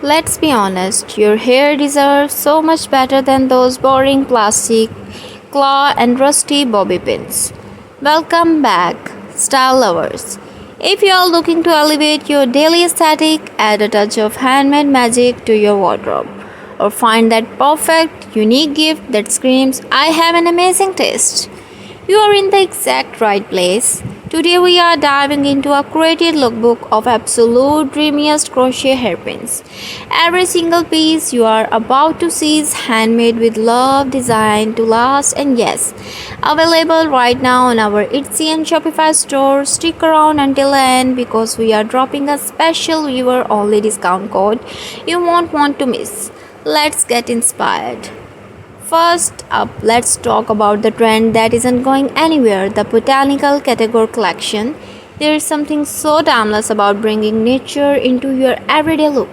let's be honest, your hair deserves so much better than those boring plastic, claw, and rusty bobby pins. Welcome back, style lovers. If you are looking to elevate your daily aesthetic, add a touch of handmade magic to your wardrobe, or find that perfect, unique gift that screams, I have an amazing taste, you are in the exact right place. Today we are diving into a curated lookbook of absolute dreamiest crochet hairpins. Every single piece you are about to see is handmade with love, designed to last, and yes, available right now on our Etsy and Shopify store. Stick around until the end because we are dropping a special viewer only discount code you won't want to miss. Let's get inspired. First up, let's talk about the trend that isn't going anywhere, the botanical category collection. There is something so timeless about bringing nature into your everyday look.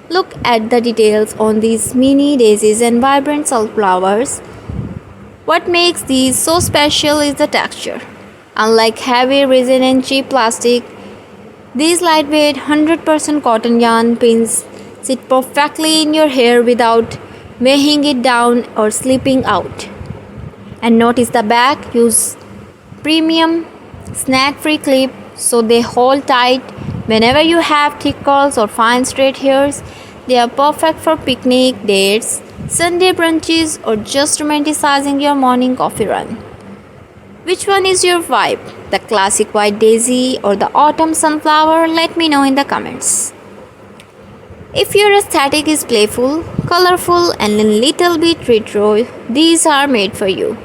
Look at the details on these mini daisies and vibrant sunflowers. What makes these so special is the texture. Unlike heavy resin and cheap plastic, these lightweight 100% cotton yarn pins sit perfectly in your hair without weighing it down or slipping out. And notice the back, use premium snag-free clip so they hold tight. Whenever you have thick curls or fine straight hairs, they are perfect for picnic dates, Sunday brunches, or just romanticizing your morning coffee run. Which one is your vibe? The classic white daisy or the autumn sunflower? Let me know in the comments. If your aesthetic is playful, colorful, and a little bit retro, these are made for you.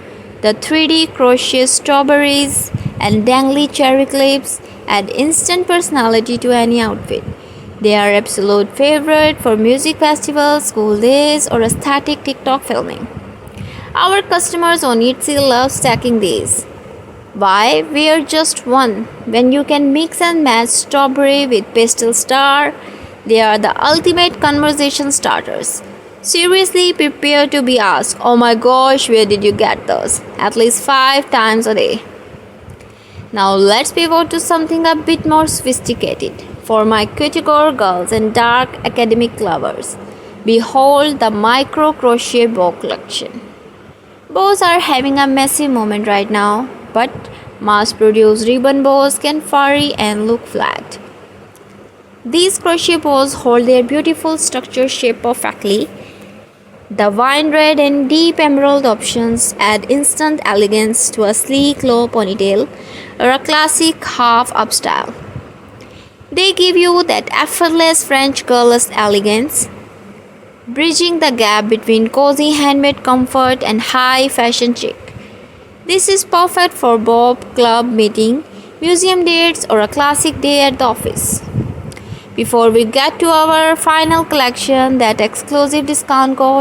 The 3D crochet strawberries and dangly cherry clips add instant personality to any outfit. They are absolute favorite for music festivals, school days, or aesthetic TikTok filming. Our customers on Etsy love stacking these. Why wear just one when you can mix and match strawberry with pastel star? They are the ultimate conversation starters. Seriously, prepare to be asked, oh my gosh, where did you get those? At least 5 times a day. Now let's pivot to something a bit more sophisticated. For my cutie-core girls and dark academic lovers, behold the micro crochet bow collection. Bows are having a massive moment right now, but mass-produced ribbon bows can furry and look flat. These crochet bows hold their beautiful structure shape perfectly. The wine red and deep emerald options add instant elegance to a sleek low ponytail or a classic half-up style. They give you that effortless French girlish elegance, bridging the gap between cozy handmade comfort and high fashion chic. This is perfect for bob club meeting, museum dates, or a classic day at the office. Before we get to our final collection, that exclusive discount code